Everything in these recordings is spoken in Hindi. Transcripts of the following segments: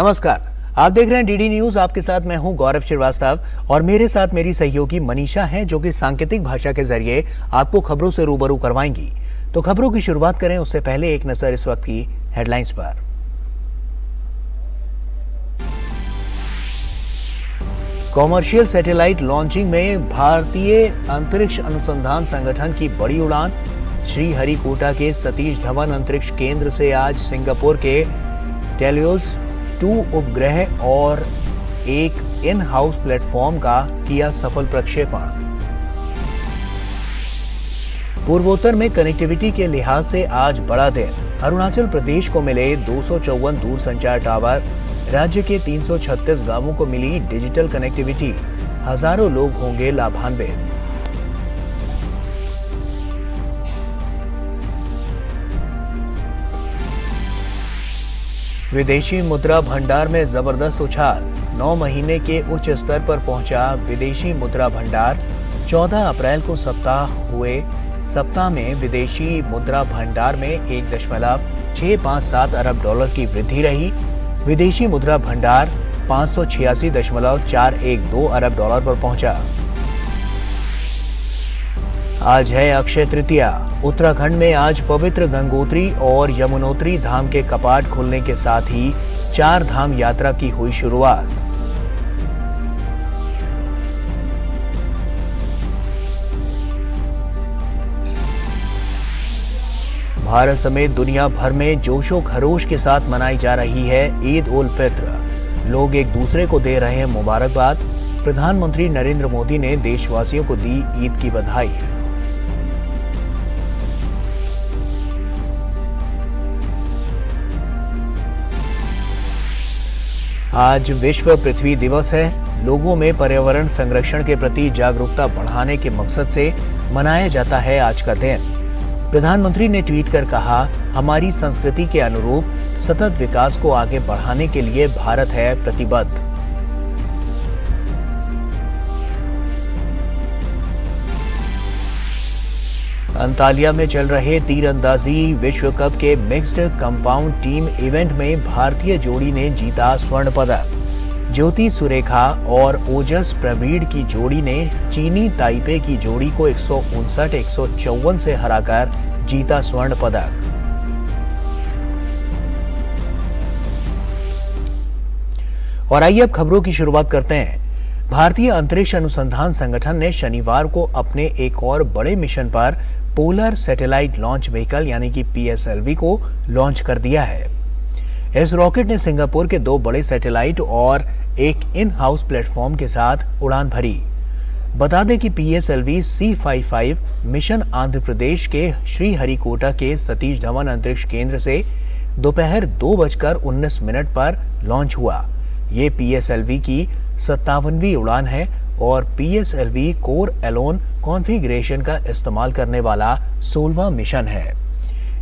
नमस्कार, आप देख रहे हैं डीडी न्यूज। आपके साथ मैं हूं गौरव श्रीवास्तव और मेरे साथ मेरी सहयोगी मनीषा हैं, जो कि सांकेतिक भाषा के जरिए आपको खबरों से रूबरू करवाएंगी। तो खबरों की शुरुआत करें उससे पहले एक नजर इस वक्त की हेडलाइंस पर। कॉमर्शियल सैटेलाइट लॉन्चिंग में भारतीय अंतरिक्ष अनुसंधान संगठन की बड़ी उड़ान। श्रीहरिकोटा के सतीश धवन अंतरिक्ष केंद्र से आज सिंगापुर के टेलियोस 2 उपग्रह और एक इन हाउस प्लेटफॉर्म का किया सफल प्रक्षेपण। पूर्वोत्तर में कनेक्टिविटी के लिहाज से आज बड़ा दिन। अरुणाचल प्रदेश को मिले 254 दूरसंचार टावर। राज्य के 336 गांवों को मिली डिजिटल कनेक्टिविटी। हजारों लोग होंगे लाभान्वित। विदेशी मुद्रा भंडार में जबरदस्त उछाल। 9 महीने के उच्च स्तर पर पहुंचा विदेशी मुद्रा भंडार। 14 अप्रैल को सप्ताह में विदेशी मुद्रा भंडार में 1.657 अरब डॉलर की वृद्धि रही। विदेशी मुद्रा भंडार 586.412 अरब डॉलर पर पहुंचा। आज है अक्षय तृतीया। उत्तराखंड में आज पवित्र गंगोत्री और यमुनोत्री धाम के कपाट खुलने के साथ ही 4 धाम यात्रा की हुई शुरुआत। भारत समेत दुनिया भर में जोशो खरोश के साथ मनाई जा रही है ईद उल फित्र। लोग एक दूसरे को दे रहे हैं मुबारकबाद। प्रधानमंत्री नरेंद्र मोदी ने देशवासियों को दी ईद की बधाई। आज विश्व पृथ्वी दिवस है। लोगों में पर्यावरण संरक्षण के प्रति जागरूकता बढ़ाने के मकसद से मनाया जाता है आज का दिन। प्रधानमंत्री ने ट्वीट कर कहा, हमारी संस्कृति के अनुरूप सतत विकास को आगे बढ़ाने के लिए भारत है प्रतिबद्ध। अंतालिया में चल रहे तीरंदाजी विश्व कप के मिक्स्ड कंपाउंड टीम इवेंट में भारतीय जोड़ी ने जीता स्वर्ण पदक। ज्योति सुरेखा और ओजस प्रवीण की जोड़ी ने चीनी ताइपे की जोड़ी को 159-154 से हराकर जीता स्वर्ण पदक। और आइए अब खबरों की शुरुआत करते हैं। भारतीय अंतरिक्ष अनुसंधान संगठन ने शनिवार को अपने एक और बड़े मिशन पर पोलर सैटेलाइट लॉन्च व्हीकल यानी कि PSLV को लॉन्च कर दिया है। इस रॉकेट ने सिंगापुर के 2 बड़े सैटेलाइट और एक इन हाउस प्लेटफॉर्म के साथ उड़ान भरी। बता दें कि PSLV C55 mission Andhra Pradesh के श्रीहरिकोटा के सतीश धवन अंतरिक्ष केंद्र से दोपहर 2:19 पर लॉन्च हुआ। ये PSLV की 57वीं उड़ान है और PSLV कोर एलोन कॉन्फ़िगरेशन का इस्तेमाल करने वाला 16वां मिशन है।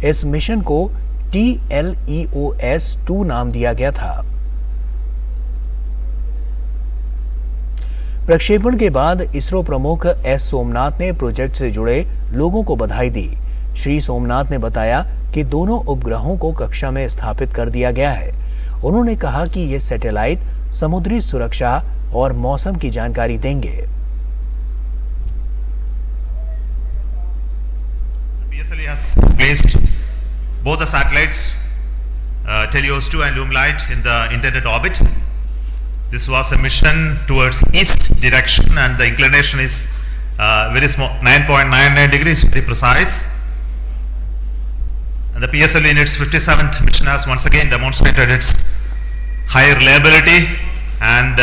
इस मिशन को TLEOS-2 नाम दिया गया था। प्रक्षेपण के बाद इसरो प्रमुख S सोमनाथ ने प्रोजेक्ट से जुड़े लोगों को बधाई दी। श्री सोमनाथ ने बताया कि दोनों उपग्रहों को कक्षा में स्थापित कर दिया गया है। उन्होंने कहा कि ये सैटेलाइट समुद्री सुरक्षा और मौसम की जानकारी देंगे। PSLV has placed both the satellites Telios 2 and Lumlight in the intended orbit. This was a mission towards east direction and the inclination is very small, 9.99 degrees, very precise. And the PSLV in its 57th mission has once again demonstrated its high reliability and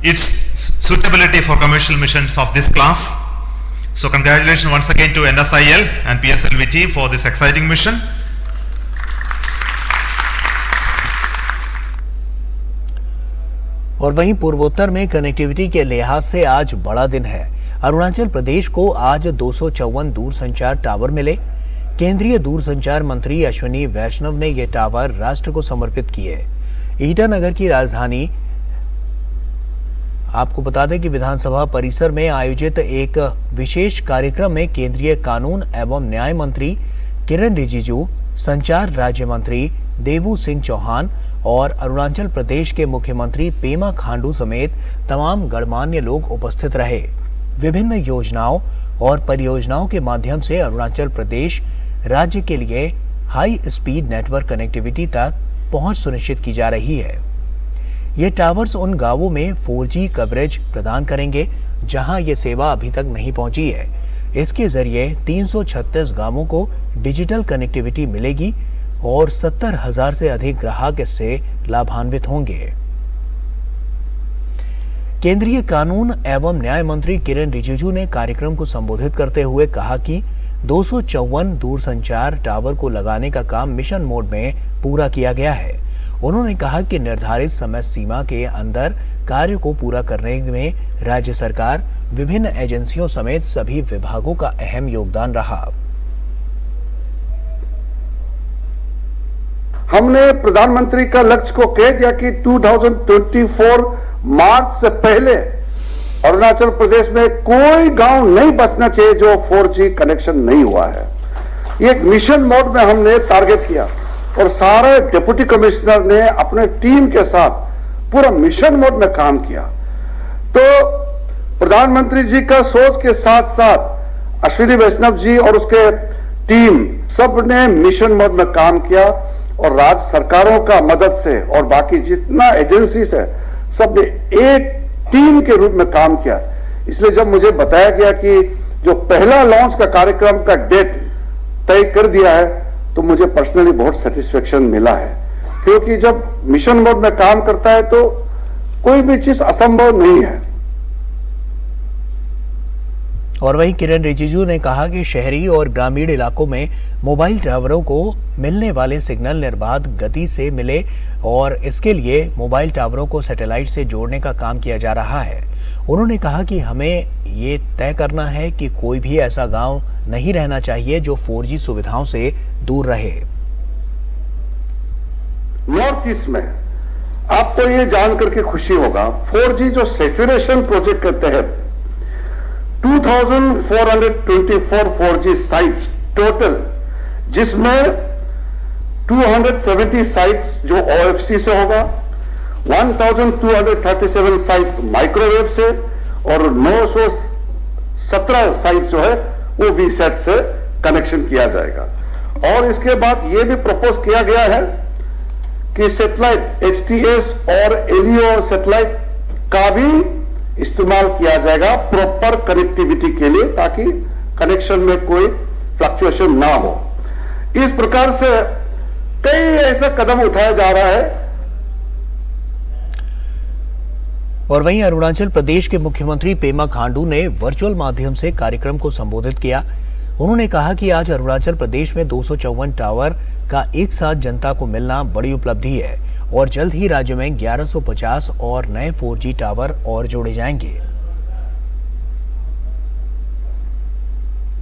its suitability for commercial missions of this class. So congratulations once again to NSIL and PSLV team for this exciting mission. और वहीं पूर्वोत्तर में कनेक्टिविटी के लिहाज से आज बड़ा दिन है। अरुणाचल प्रदेश को आज 254 दूरसंचार टावर मिले। केंद्रीय दूरसंचार मंत्री अश्विनी वैष्णव ने ये टावर राष्ट्र को समर्पित किए। ईटानगर की राजधानी आपको बता दें कि विधानसभा परिसर में आयोजित एक विशेष कार्यक्रम में केंद्रीय कानून एवं न्याय मंत्री किरण रिजिजू, संचार राज्य मंत्री देवू सिंह चौहान और अरुणाचल प्रदेश के मुख्यमंत्री पेमा खांडू समेत तमाम गणमान्य लोग उपस्थित रहे। विभिन्न योजनाओं और परियोजनाओं के माध्यम से अरुणाचल प्रदेश राज्य के लिए हाई स्पीड नेटवर्क कनेक्टिविटी तक पहुंच सुनिश्चित की जा रही है। ये टावर्स उन गांवों में 4G कवरेज प्रदान करेंगे जहां ये सेवा अभी तक नहीं पहुंची है। इसके जरिए 336 गांवों को डिजिटल कनेक्टिविटी मिलेगी और 70,000 से अधिक ग्राहक इससे लाभान्वित होंगे। केंद्रीय कानून एवं न्याय मंत्री किरेन रिजिजू ने कार्यक्रम को संबोधित करते हुए कहा कि 254 दूरसंचार टावर को लगाने का काम मिशन मोड में पूरा किया गया है। उन्होंने कहा कि निर्धारित समय सीमा के अंदर कार्य को पूरा करने में राज्य सरकार, विभिन्न एजेंसियों समेत सभी विभागों का अहम योगदान रहा। हमने प्रधानमंत्री का लक्ष्य को कह दिया कि 2024 मार्च से पहले अरुणाचल प्रदेश में कोई गांव नहीं बचना चाहिए जो 4G कनेक्शन नहीं हुआ है। ये एक मिशन मोड में हमने टारगेट किया और सारे डिप्टी कमिश्नर ने अपने टीम के साथ पूरा मिशन मोड में काम किया। तो प्रधानमंत्री जी का सोच के साथ साथ अश्विनी वैष्णव जी और उसके टीम सब ने मिशन मोड में काम किया और राज्य सरकारों का मदद से और बाकी जितना एजेंसी है सब ने एक टीम के रूप में काम किया। इसलिए जब मुझे बताया गया कि जो पहला लॉन्च का कार्यक्रम का डेट तय कर दिया है तो मुझे पर्सनली बहुत सेटिस्फेक्शन मिला है, क्योंकि जब मिशन मोड में काम करता है तो कोई भी चीज असंभव नहीं है। और वहीं किरेन रिजिजू ने कहा कि शहरी और ग्रामीण इलाकों में मोबाइल टावरों को मिलने वाले सिग्नल निर्बाध गति से मिले और इसके लिए मोबाइल टावरों को सैटेलाइट से जोड़ने का काम किया जा रहा है। उन्होंने कहा कि हमें ये तय करना है कि कोई भी ऐसा गांव नहीं रहना चाहिए जो 4G सुविधाओं से दूर रहे। नॉर्थ ईस्ट में आपको ये जानकर के खुशी होगा, 4G जो सैचुरेशन प्रोजेक्ट के तहत 2424 4G साइट्स टोटल, जिसमें 270 साइट्स जो OFC से होगा, 1237 साइट्स माइक्रोवेव से और 917 साइट्स जो है वो VSAT से कनेक्शन किया जाएगा। और इसके बाद ये भी प्रपोज किया गया है कि सैटेलाइट HTS और LEO सैटेलाइट का भी इस्तेमाल किया जाएगा प्रॉपर कनेक्टिविटी के लिए, ताकि कनेक्शन में कोई फ्लक्चुएशन ना हो। इस प्रकार से कई ऐसा कदम उठाया जा रहा है। और वहीं अरुणाचल प्रदेश के मुख्यमंत्री पेमा खांडू ने वर्चुअल माध्यम से कार्यक्रम को संबोधित किया। उन्होंने कहा कि आज अरुणाचल प्रदेश में 254 टावर का एक साथ जनता को मिलना बड़ी उपलब्धि है और जल्द ही राज्य में 1150 और नए 4G टावर और जोड़े जाएंगे।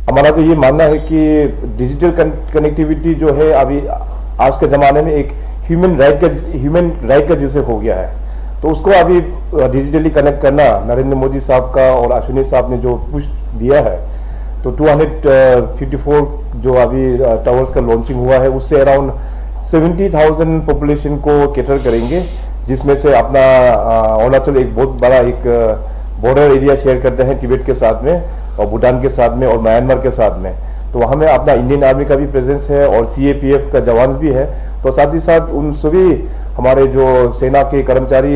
हमारा तो ये मानना है कि डिजिटल कनेक्टिविटी जो है अभी आज के ज़माने में एक ह्यूमन राइट का जैसे हो गया है, तो उसको अभी डिजिटली कनेक्ट करना नरेंद्र मोदी साहब का और अश्विनी साहब ने जो पुश दिया है, तो 254 जो अभी टावर्स का लॉन्चिंग हुआ है उससे अराउंड 70,000 पॉपुलेशन को कैटर करेंगे, जिसमें से अपना अरुणाचल एक बहुत बड़ा एक बॉर्डर एरिया शेयर करते हैं तिब्बत के साथ में और भूटान के साथ में और म्यांमार के साथ में। तो वहाँ में अपना इंडियन आर्मी का भी प्रेजेंस है और CAPF का जवान भी है। तो साथ ही साथ उन सभी हमारे जो सेना के कर्मचारी,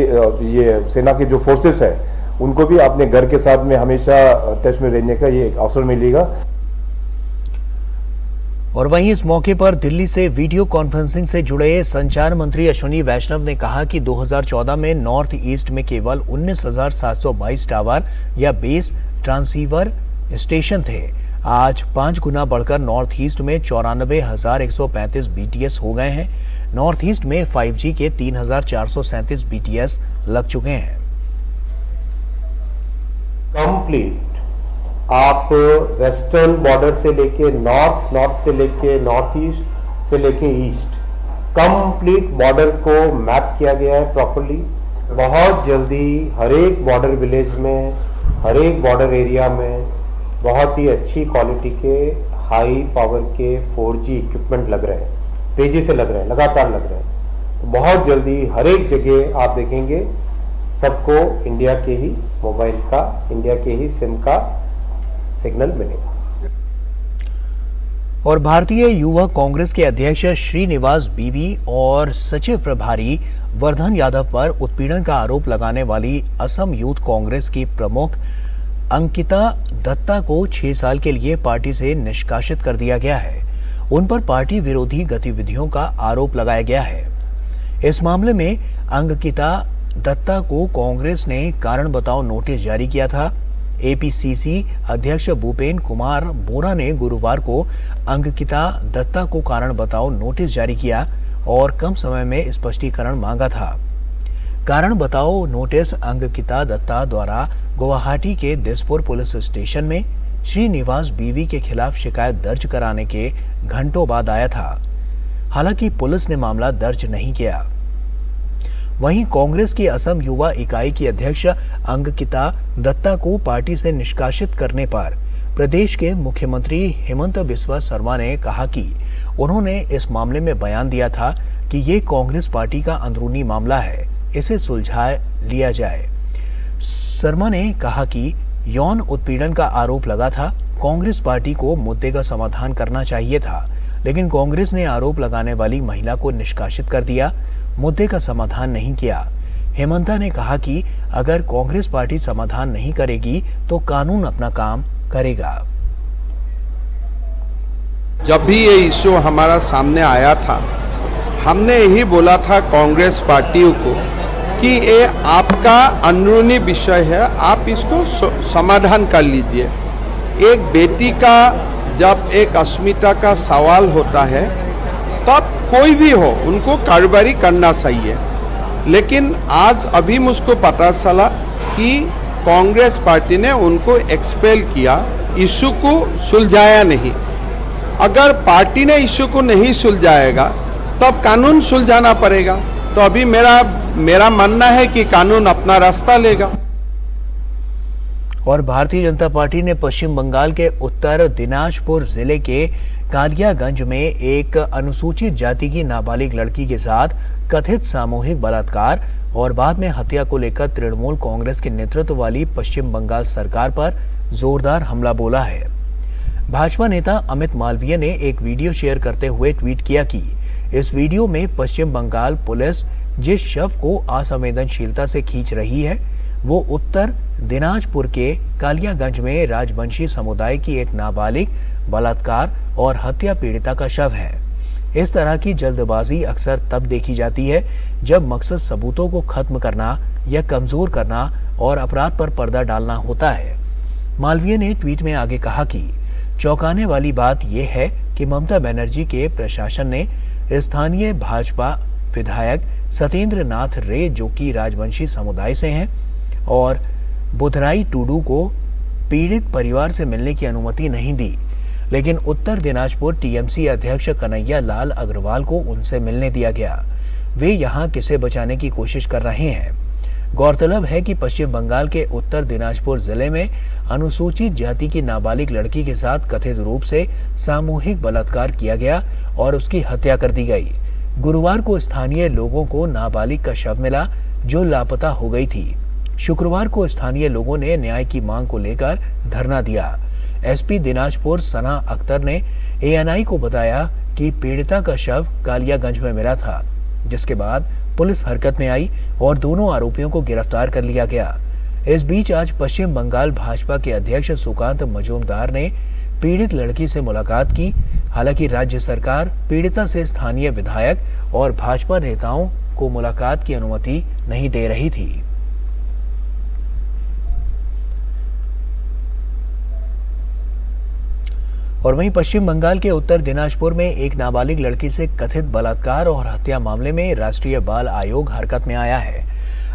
ये सेना के जो फोर्सेस है, उनको भी अपने घर के साथ में हमेशा टच में रहने का ये अवसर मिलेगा। और वहीं इस मौके पर दिल्ली से वीडियो कॉन्फ्रेंसिंग से जुड़े संचार मंत्री अश्विनी वैष्णव ने कहा कि 2014 में नॉर्थ ईस्ट में केवल 19,722 टावर या बेस ट्रांसीवर स्टेशन थे। आज 5 गुना बढ़कर नॉर्थ ईस्ट में 94,135 BTS हो गए हैं। नॉर्थ ईस्ट में 5G के 3,437 BTS लग चुके हैं। कंप्लीट आप वेस्टर्न बॉर्डर से लेके नॉर्थ से लेके नॉर्थ ईस्ट से लेके ईस्ट, कंप्लीट बॉर्डर को मैप किया गया है प्रॉपर्ली। बहुत जल्दी हर एक बॉर्डर विलेज में, हर एक बॉर्डर एरिया में बहुत ही अच्छी क्वालिटी के हाई पावर के 4G इक्विपमेंट लग रहे हैं, तेजी से लग रहे हैं, लगातार लग रहे हैं। बहुत जल्दी हर एक जगह आप देखेंगे सबको इंडिया के ही मोबाइल का, इंडिया के ही सिम का सिग्नल मिलेगा। और भारतीय युवा कांग्रेस के अध्यक्ष श्रीनिवास बीवी और सचिव प्रभारी वर्धन यादव पर उत्पीड़न का आरोप लगाने वाली असम यूथ कांग्रेस की प्रमुख अंकिता दत्ता को 6 साल के लिए पार्टी से निष्कासित कर दिया गया है। उन पर पार्टी विरोधी गतिविधियों का आरोप लगाया गया है। इस मामले में अंकिता दत्ता को कांग्रेस ने कारण बताओ नोटिस जारी किया था। एपीसीसी अध्यक्ष भूपेन कुमार बोरा ने गुरुवार को अंकिता दत्ता को कारण बताओ नोटिस जारी किया और कम समय में स्पष्टीकरण मांगा था। कारण बताओ नोटिस अंकिता दत्ता द्वारा गुवाहाटी के दिसपुर पुलिस स्टेशन में श्रीनिवास बीवी के खिलाफ शिकायत दर्ज कराने के घंटों बाद आया था। हालांकि पुलिस ने मामला दर्ज नहीं किया। वहीं कांग्रेस की असम युवा इकाई की अध्यक्ष अंकिता दत्ता को पार्टी से निष्कासित करने पर प्रदेश के मुख्यमंत्री हेमंत बिस्वा शर्मा ने कहा कि उन्होंने इस मामले में बयान दिया था कि ये कांग्रेस पार्टी का अंदरूनी मामला है, इसे सुलझा लिया जाए। शर्मा ने कहा कि यौन उत्पीड़न का आरोप लगा था। कांग्रेस पार्टी को मुद्दे का समाधान करना चाहिए था, लेकिन कांग्रेस ने आरोप लगाने वाली महिला को निष्कासित कर दिया, मुद्दे का समाधान नहीं किया। हेमंता ने कहा कि अगर कांग्रेस पार्टी समाधान नहीं करेगी तो कानून अपना काम करेगा। जब भी ये इशू हमारा सामने आया था, हमने यही बोला था कांग्रेस पार्टियों को कि ये आपका अंदरूनी विषय है, आप इसको समाधान कर लीजिए। एक बेटी का जब एक अस्मिता का सवाल होता है तब कोई भी हो उनको कार्रवाई करना चाहिए। लेकिन आज अभी मुझको पता चला कि कांग्रेस पार्टी ने उनको एक्सपेल किया, इशू को सुलझाया नहीं। अगर पार्टी ने इशू को नहीं सुलझाएगा तब कानून सुलझाना पड़ेगा। तो अभी मेरा मानना है कि कानून अपना रास्ता लेगा। और भारतीय जनता पार्टी ने पश्चिम बंगाल के उत्तर दिनाजपुर जिले के कालियागंज में एक अनुसूचित जाति की नाबालिग लड़की के साथ कथित सामूहिक बलात्कार और बाद में हत्या को लेकर तृणमूल कांग्रेस के नेतृत्व वाली पश्चिम बंगाल सरकार पर जोरदार हमला बोला है। भाजपा नेता अमित मालवीय ने एक वीडियो शेयर करते हुए ट्वीट किया कि इस वीडियो में पश्चिम बंगाल पुलिस जिस शव को असंवेदनशीलता से खींच रही है वो उत्तर दिनाजपुर के कालियागंज में राजवंशी समुदाय की एक नाबालिग बलात्कार और हत्या पीड़िता का शव है। इस तरह की जल्दबाजी अक्सर तब देखी जाती है जब मकसद सबूतों को खत्म करना या कमजोर करना और अपराध पर पर्दा डालना होता है। मालवीय ने ट्वीट में आगे कहा कि चौंकाने वाली बात यह है कि ममता बनर्जी के प्रशासन ने स्थानीय भाजपा विधायक सत्येंद्र नाथ रे, जो कि राजवंशी समुदाय से हैं, और बुधराई टूडू को पीड़ित परिवार से मिलने की अनुमति नहीं दी, लेकिन उत्तर दिनाजपुर टीएमसी अध्यक्ष कन्हैया लाल अग्रवाल को उनसे मिलने दिया गया। वे यहां किसे बचाने की कोशिश कर रहे हैं। गौरतलब है कि पश्चिम बंगाल के उत्तर दिनाजपुर जिले में अनुसूचित जाति की नाबालिग लड़की के साथ कथित रूप से सामूहिक बलात्कार किया गया और उसकी हत्या कर दी गई। गुरुवार को स्थानीय लोगों को नाबालिग का शव मिला जो लापता हो गई थी। शुक्रवार को स्थानीय लोगों ने न्याय की मांग को लेकर धरना दिया। एसपी दिनाजपुर सना अख्तर ने एएनआई को बताया कि पीड़िता का शव कालियागंज में मिला था, जिसके बाद पुलिस हरकत में आई और दोनों आरोपियों को गिरफ्तार कर लिया गया। इस बीच आज पश्चिम बंगाल भाजपा के अध्यक्ष सुकांत मजूमदार ने पीड़ित लड़की से मुलाकात की। हालांकि राज्य सरकार पीड़िता से स्थानीय विधायक और भाजपा नेताओं को मुलाकात की अनुमति नहीं दे रही थी। और वहीं पश्चिम बंगाल के उत्तर दिनाजपुर में एक नाबालिग लड़की से कथित बलात्कार और हत्या मामले में राष्ट्रीय बाल आयोग हरकत में आया है।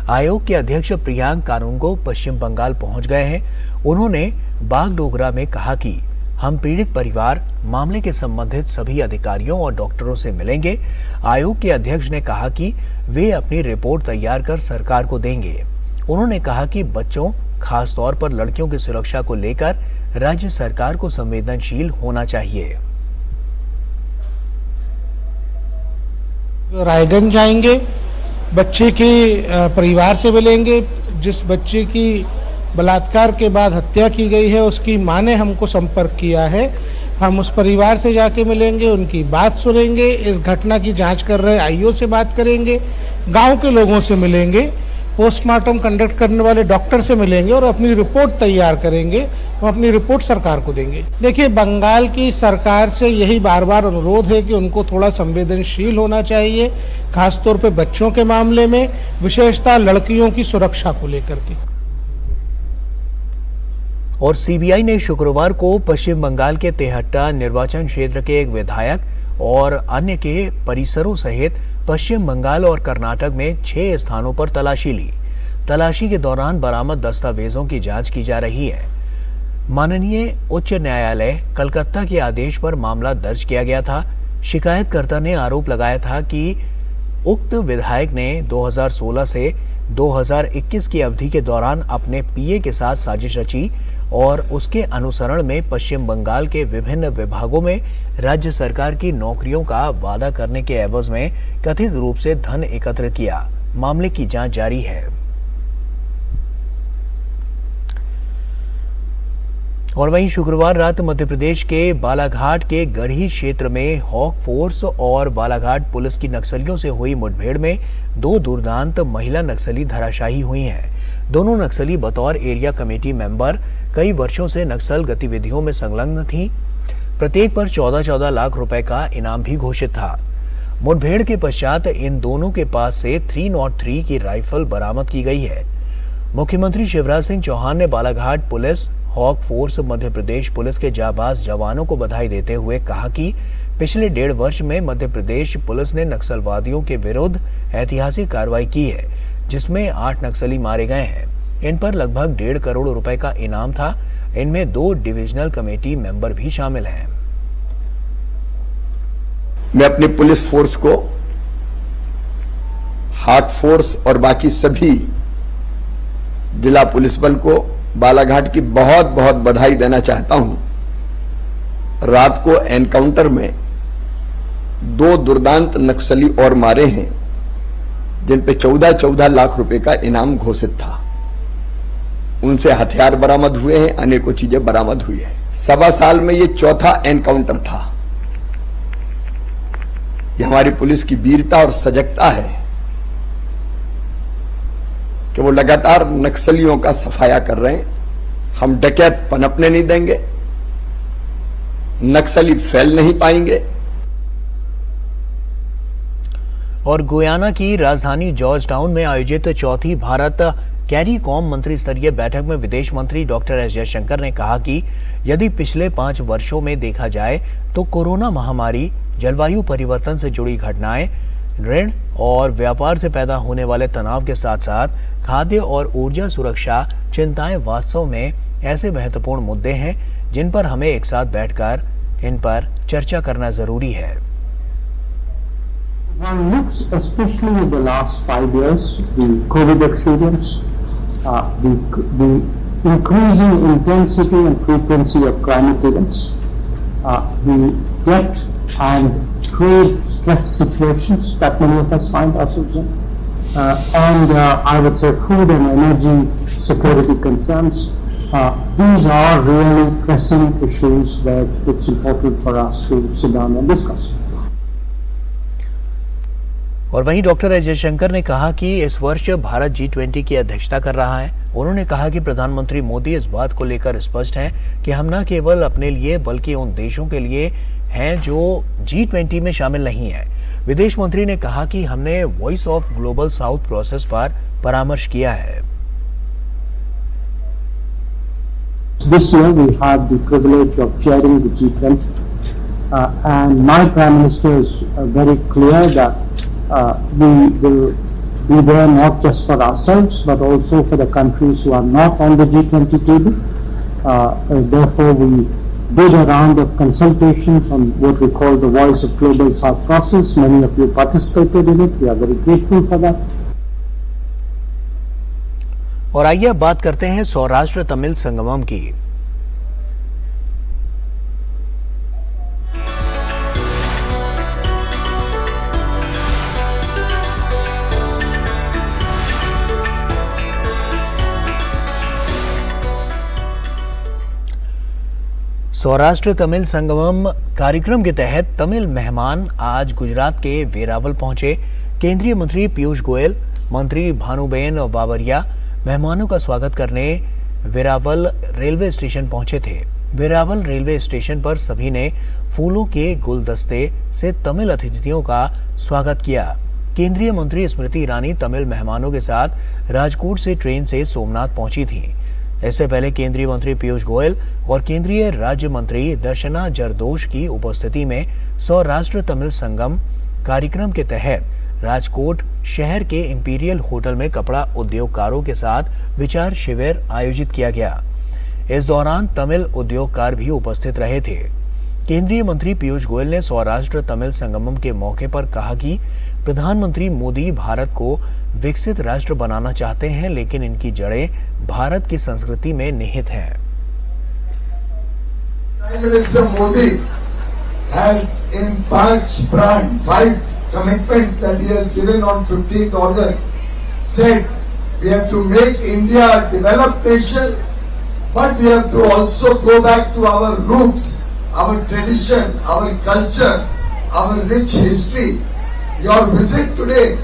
आयोग के अध्यक्ष प्रियांक कानूनगो पश्चिम बंगाल पहुंच गए हैं। उन्होंने बागडोगरा में कहा कि हम पीड़ित परिवार, मामले के संबंधित सभी अधिकारियों और डॉक्टरों से मिलेंगे। आयोग के अध्यक्ष ने कहा कि वे अपनी रिपोर्ट तैयार कर सरकार को देंगे। उन्होंने कहा कि बच्चों, खास तौर पर लड़कियों की सुरक्षा को लेकर राज्य सरकार को संवेदनशील होना चाहिए। रायगंज जाएंगे, बच्चे के परिवार से मिलेंगे। जिस बच्चे की बलात्कार के बाद हत्या की गई है उसकी मां ने हमको संपर्क किया है। हम उस परिवार से जाके मिलेंगे, उनकी बात सुनेंगे, इस घटना की जांच कर रहे आईओ से बात करेंगे, गांव के लोगों से मिलेंगे, पोस्टमार्टम कंडक्ट करने वाले डॉक्टर से मिलेंगे और अपनी रिपोर्ट तैयार करेंगे। हम अपनी रिपोर्ट सरकार को देंगे। देखिए, बंगाल की सरकार से यही बार बार अनुरोध है कि उनको थोड़ा संवेदनशील होना चाहिए, खासतौर पे बच्चों के मामले में, विशेषतः लड़कियों की सुरक्षा को लेकर के। और सीबीआई ने शुक्रवार को पश्चिम बंगाल के तेहट्टा निर्वाचन क्षेत्र के एक विधायक और अन्य के परिसरों सहित पश्चिम बंगाल और कर्नाटक में 6 स्थानों पर तलाशी ली। तलाशी के दौरान बरामद दस्तावेजों की जांच की जा रही है। माननीय उच्च न्यायालय कलकत्ता के आदेश पर मामला दर्ज किया गया था। शिकायतकर्ता ने आरोप लगाया था कि उक्त विधायक ने 2016 से 2021 की अवधि के दौरान अपने पीए के साथ साजिश रची और उसके अनुसरण में पश्चिम बंगाल के विभिन्न विभागों में राज्य सरकार की नौकरियों का वादा करने के एवज में कथित रूप से धन एकत्र किया। मामले की जांच जारी है। और वहीं शुक्रवार रात मध्य प्रदेश के बालाघाट के गढ़ी क्षेत्र में हॉक फोर्स और बालाघाट पुलिस की नक्सलियों से हुई मुठभेड़ में 2 दुर्दांत महिला नक्सली धराशायी हुई हैं। दोनों नक्सली बतौर एरिया कमेटी मेंबर कई वर्षों से नक्सल गतिविधियों में संलग्न थीं। प्रत्येक पर 14-14 लाख रुपए का इनाम भी घोषित था। मुठभेड़ के पश्चात इन दोनों के पास से 303 की राइफल बरामद की गई है। मुख्यमंत्री शिवराज सिंह चौहान ने Balaghat police, hoc force, Madhya Pradesh police के जाबाज जवानों को बधाई देते हुए कहा कि पिछले 1.5 वर्ष में मध्य प्रदेश पुलिस ने नक्सलवादियों के विरुद्ध ऐतिहासिक कार्रवाई की है, जिसमें 8 नक्सली मारे गए हैं। इन पर लगभग 1.5 करोड़ रुपए का इनाम था। इनमें 2 डिविजनल कमेटी मेंबर भी शामिल हैं। मैं अपनी पुलिस फोर्स को, हॉक फोर्स और बाकी सभी जिला पुलिस बल को बालाघाट की बहुत बहुत बधाई देना चाहता हूं। रात को एनकाउंटर में 2 दुर्दांत नक्सली और मारे हैं, जिन पे 14-14 लाख रुपए का इनाम घोषित था। उनसे हथियार बरामद हुए हैं, अनेकों चीजें बरामद हुई है। 1.25 साल में ये 4था एनकाउंटर था। ये हमारी पुलिस की वीरता और सजगता है कि वो लगातार नक्सलियों का सफाया कर रहे हैं। हम डकैत पनपने नहीं देंगे, नक्सली फैल नहीं पाएंगे। और गुयाना की राजधानी जॉर्ज टाउन में आयोजित 4थी भारत कैरीकॉम मंत्री स्तरीय बैठक में विदेश मंत्री डॉक्टर एस जयशंकर ने कहा कि यदि पिछले 5 वर्षों में देखा जाए तो कोरोना महामारी, जलवायु परिवर्तन से जुड़ी घटनाएं, ऋण और व्यापार से पैदा होने वाले तनाव के साथ साथ खाद्य और ऊर्जा सुरक्षा चिंताएं वास्तव में ऐसे महत्वपूर्ण मुद्दे हैं जिन पर हमें एक साथ बैठकर इन पर चर्चा करना जरूरी है। One looks especially in the last 5 years, the COVID experience, the increasing intensity and frequency of climate events, the debt and trade stress situations that many of us find ourselves in, and I would say food and energy security concerns. These are really pressing issues that it's important for us to sit down and discuss. और वहीं डॉक्टर एस जयशंकर ने कहा कि इस वर्ष भारत G20 की अध्यक्षता कर रहा है। उन्होंने कहा कि प्रधानमंत्री मोदी इस बात को लेकर स्पष्ट हैं कि हम न केवल अपने लिए बल्कि उन देशों के लिए हैं जो G20 में शामिल नहीं है। विदेश मंत्री ने कहा कि हमने voice of global south process पर परामर्श किया है। This year we had the privilege of chairing the G20, and my Prime Minister is very clear that we will be there not just for ourselves but also for the countries who are not on the G20 table. Therefore, we did a round of consultations on what we call the Voice of Global South process. Many of you participated in it. We are very grateful for that. और आइए अब बात करते हैं सौराष्ट्र तमिल संगमम की। सौराष्ट्र तमिल संगमम कार्यक्रम के तहत तमिल मेहमान आज गुजरात के वेरावल पहुंचे। केंद्रीय मंत्री पीयूष गोयल, मंत्री भानुबेन बाबरिया मेहमानों का स्वागत करने वेरावल रेलवे स्टेशन पहुंचे थे। वेरावल रेलवे स्टेशन पर सभी ने फूलों के गुलदस्ते से तमिल अतिथियों का स्वागत किया। केंद्रीय मंत्री स्मृति ईरानी तमिल मेहमानों के साथ राजकोट से ट्रेन से सोमनाथ पहुंची थी। इससे पहले केंद्रीय मंत्री पीयूष गोयल और केंद्रीय राज्य मंत्री दर्शना जरदोश की उपस्थिति में सौराष्ट्र तमिल संगम कार्यक्रम के तहत राजकोट शहर के इंपीरियल होटल में कपड़ा उद्योगकारों के साथ विचार शिविर आयोजित किया गया। इस दौरान तमिल उद्योगकार भी उपस्थित रहे थे। केंद्रीय मंत्री पीयूष गोयल ने सौराष्ट्र तमिल संगमम के मौके पर कहा कि प्रधानमंत्री मोदी भारत को विकसित राष्ट्र बनाना चाहते हैं, लेकिन इनकी जड़ें भारत की संस्कृति में निहित हैं। Prime Minister Modi has in five commitments that he has given on 15th August said we have to make India a developed nation, but we have to also go back to our roots, our tradition, our culture, our rich history. Your visit today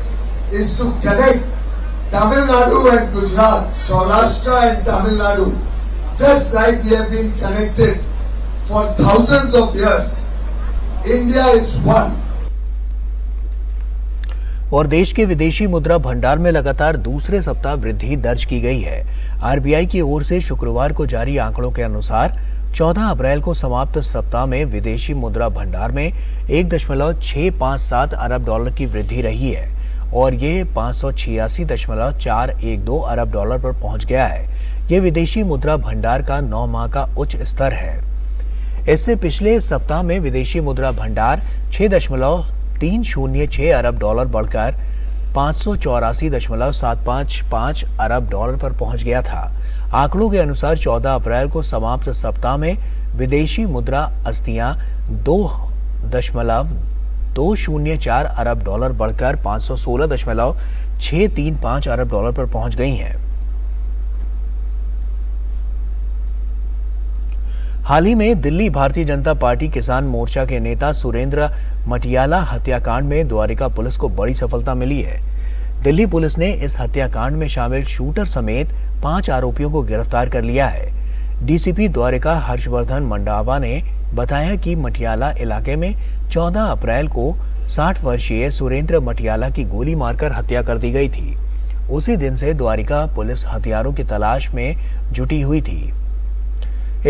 is to connect Tamil Nadu and Gujarat, Saurashtra and Tamil Nadu, just like we have been connected for thousands of years. India is one. और देश के विदेशी मुद्रा भंडार में लगातार दूसरे सप्ताह वृद्धि दर्ज की गई है। आरबीआई की ओर से शुक्रवार को जारी आंकड़ों के अनुसार 14 अप्रैल को समाप्त सप्ताह में विदेशी मुद्रा भंडार में 1.657 अरब डॉलर की वृद्धि रही है और ये 586.412 अरब डॉलर पर पहुंच गया है। ये विदेशी मुद्रा भंडार का 9 माह का उच्च स्तर है। इससे पिछले सप्ताह में विदेशी मुद्रा भंडार 6.306 अरब डॉलर बढ़कर 584.755 अरब डॉलर पर पहुंच गया था। आंकड़ों के अनुसार 14 अप्रैल को समाप्त सप्ताह में विदेशी मुद्रा अस्थियां 2.204 अरब डॉलर बढ़कर 516.635 अरब डॉलर पर पहुंच गई हैं। हाल ही में दिल्ली भारतीय जनता पार्टी किसान मोर्चा के नेता सुरेंद्र मटियाला हत्याकांड में द्वारिका पुलिस को बड़ी सफलता मिली है। दिल्ली पुलिस ने इस हत्याकांड में शामिल शूटर समेत 5 आरोपियों को गिरफ्तार कर लिया है। डीसीपी द्वारिका हर्षवर्धन मंडावा ने बताया कि मटियाला इलाके में 14 अप्रैल को 60 वर्षीय सुरेंद्र मटियाला की गोली मारकर हत्या कर दी गई थी। उसी दिन से द्वारिका पुलिस हथियारों की तलाश में जुटी हुई थी।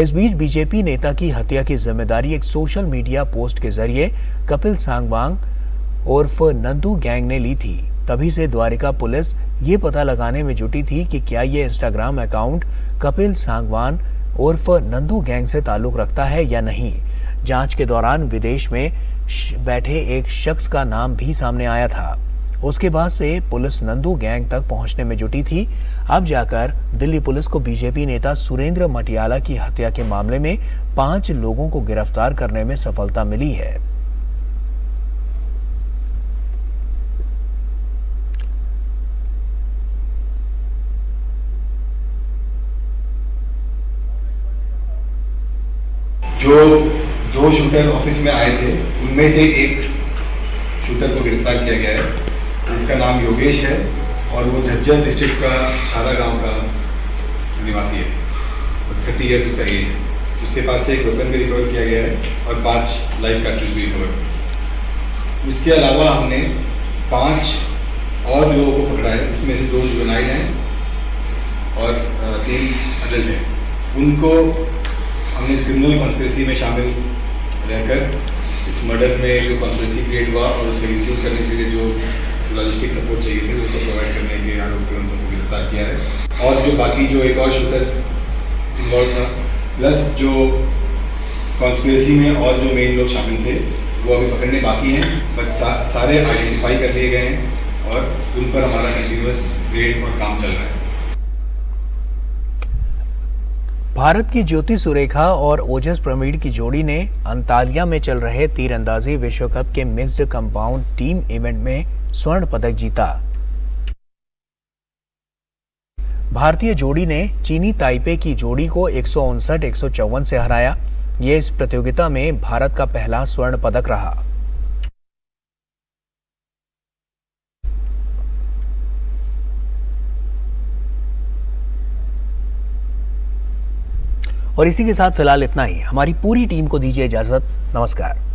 इस बीच बीजेपी नेता की हत्या की जिम्मेदारी एक सोशल मीडिया पोस्ट के जरिए कपिल सांगवांग उर्फ नंदू गैंग ने ली थी। तभी से द्वारिका पुलिस ये पता लगाने में जुटी थी कि क्या ये इंस्टाग्राम अकाउंट कपिल सांगवान उर्फ नंदू गैंग से ताल्लुक रखता है या नहीं। जांच के दौरान विदेश में बैठे एक शख्स का नाम भी सामने आया था। उसके बाद से पुलिस नंदू गैंग तक पहुंचने में जुटी थी। अब जाकर दिल्ली पुलिस को बीजेपी नेता सुरेंद्र मटियाला की हत्या के मामले में 5 लोगों को गिरफ्तार करने में सफलता मिली है। जो 2 शूटर ऑफिस में आए थे उनमें से एक शूटर को गिरफ्तार किया गया है, जिसका नाम योगेश है और वो झज्जर डिस्ट्रिक्ट का छादा गांव का निवासी है। 30 ईयर्स उसका एज है। उसके पास से एक वेपन भी रिकवर किया गया है और 5 लाइव कार्ट्रिज भी रिकवर। उसके अलावा हमने 5 और लोगों को पकड़ा है, इसमें से 2 जुवेनाइल हैं और 3 अडल्ट हैं। उनको हमने इस क्रिमिनल कॉन्स्पिरेसी में शामिल रहकर इस मर्डर में जो कॉन्स्पिरेसी क्रिएट हुआ और उसे एग्जीक्यूट करने के लिए जो लॉजिस्टिक सपोर्ट चाहिए थे वो सब प्रोवाइड करने के आरोप में उन सबको गिरफ्तार किया है। और जो बाकी जो एक और शूटर इन्वॉल्व था प्लस जो कॉन्स्पिरेसी में और जो मेन लोग शामिल थे वो अभी पकड़ने बाकी हैं, बट सारे आइडेंटिफाई कर लिए गए हैं और उन पर हमारा कंटिन्यूअस रेड और काम चल रहा है। भारत की ज्योति सुरेखा और ओजस प्रवीण की जोड़ी ने अंतालिया में चल रहे तीरंदाजी विश्व कप के मिक्स्ड कंपाउंड टीम इवेंट में स्वर्ण पदक जीता। भारतीय जोड़ी ने चीनी ताइपे की जोड़ी को 159-154 से हराया। ये इस प्रतियोगिता में भारत का पहला स्वर्ण पदक रहा। और इसी के साथ फिलहाल इतना ही। हमारी पूरी टीम को दीजिए इजाजत। नमस्कार।